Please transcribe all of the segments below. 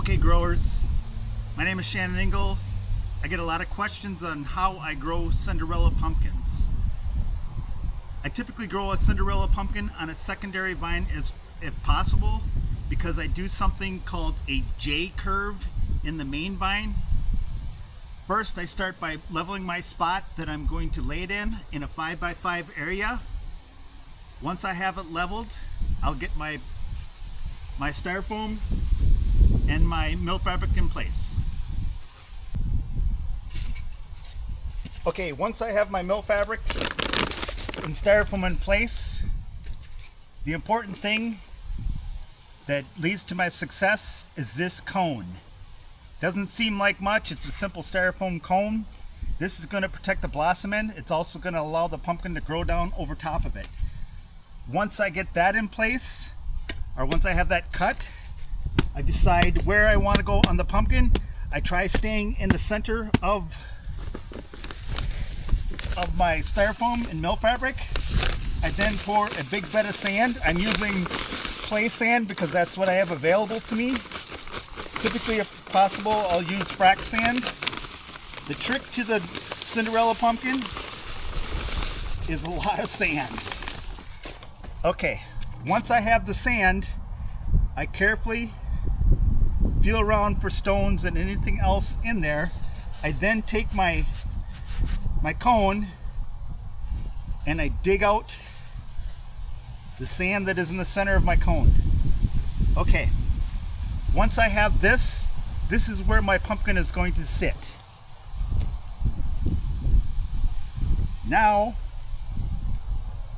Okay, growers, my name is Shannon Engel. I get a lot of questions on how I grow Cinderella pumpkins. I typically grow a Cinderella pumpkin on a secondary vine if possible, because I do something called a J-curve in the main vine. First, I start by leveling my spot that I'm going to lay it in a 5x5 area. Once I have it leveled, I'll get my styrofoam and my mill fabric in place. Okay, once I have my mill fabric and styrofoam in place, the important thing that leads to my success is this cone. Doesn't seem like much, it's a simple styrofoam cone. This is going to protect the blossom end. It's also going to allow the pumpkin to grow down over top of it. Once I get that in place, or once I have that cut, I decide where I want to go on the pumpkin. I try staying in the center of my styrofoam and mill fabric. I then pour a big bed of sand. I'm using clay sand because that's what I have available to me. Typically, if possible, I'll use frac sand. The trick to the Cinderella pumpkin is a lot of sand. Okay, once I have the sand, I carefully feel around for stones and anything else in there. I then take my cone and I dig out the sand that is in the center of my cone. Okay, once I have this is where my pumpkin is going to sit. Now,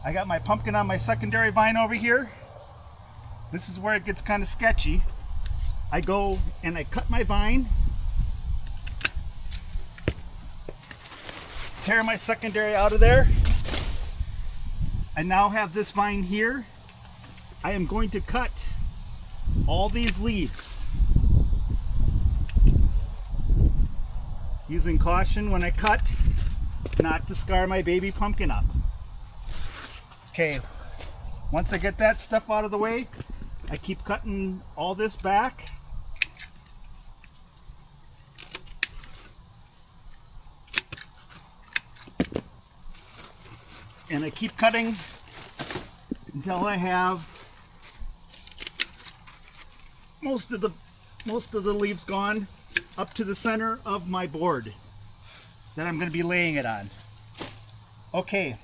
I got my pumpkin on my secondary vine over here. This is where it gets kind of sketchy. I go and I cut my vine, tear my secondary out of there. I now have this vine here. I am going to cut all these leaves, using caution when I cut, not to scar my baby pumpkin up. Okay, once I get that stuff out of the way, I keep cutting all this back. And I keep cutting until I have most of the leaves gone up to the center of my board that I'm going to be laying it on. Okay,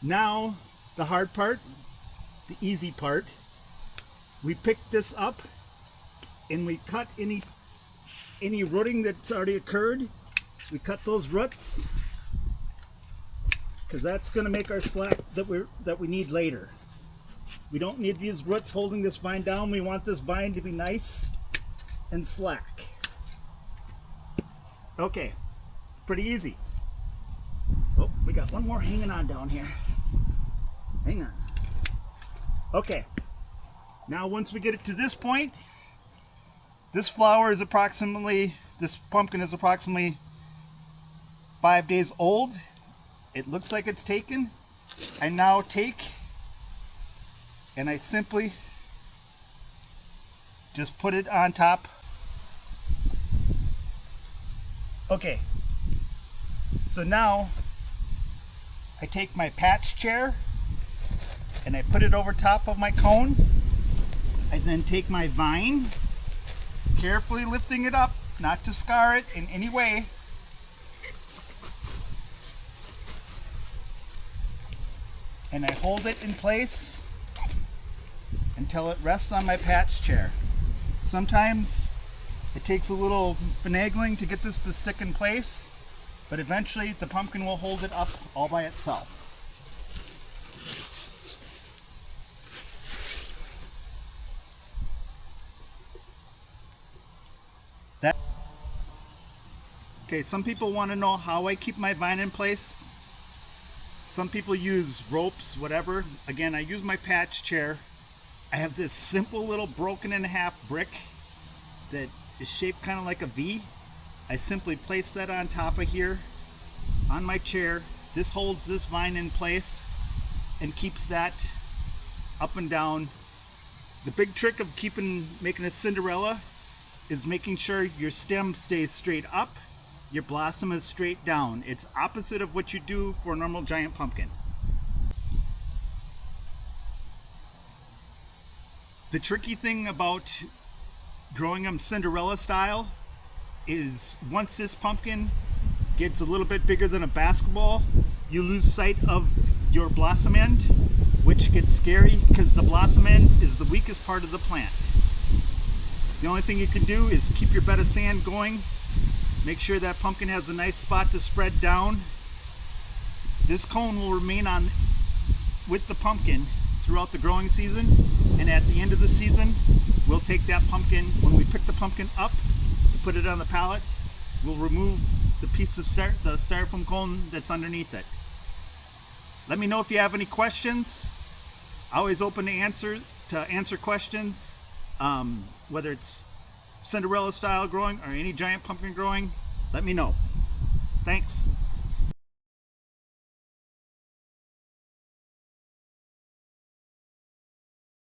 now the hard part, the easy part. We pick this up and we cut any rooting that's already occurred. We cut those roots, because that's going to make our slack that we need later. We don't need these roots holding this vine down. We want this vine to be nice and slack. Okay, pretty easy. Oh, we got one more hanging on down here. Hang on. Okay, now once we get it to this point, this pumpkin is approximately 5 days old. It looks like it's taken. I now take and I simply just put it on top. Okay, so now I take my patch chair and I put it over top of my cone. I then take my vine, carefully lifting it up, not to scar it in any way. And I hold it in place until it rests on my patch chair. Sometimes it takes a little finagling to get this to stick in place, but eventually the pumpkin will hold it up all by itself. Okay, some people want to know how I keep my vine in place. Some people use ropes, whatever. Again, I use my patch chair. I have this simple little broken in half brick that is shaped kind of like a V. I simply place that on top of here on my chair. This holds this vine in place and keeps that up and down The big trick of making a Cinderella is making sure your stem stays straight up, your blossom is straight down. It's opposite of what you do for a normal giant pumpkin. The tricky thing about growing them Cinderella style is once this pumpkin gets a little bit bigger than a basketball, you lose sight of your blossom end, which gets scary because the blossom end is the weakest part of the plant. The only thing you can do is keep your bed of sand going. Make sure that pumpkin has a nice spot to spread down. This cone will remain on with the pumpkin throughout the growing season, and at the end of the season we'll take that pumpkin, when we pick the pumpkin up to put it on the pallet, we'll remove the piece of the styrofoam cone that's underneath it. Let me know if you have any questions. Always open to answer questions, whether it's Cinderella style growing or any giant pumpkin growing. Let me know. Thanks.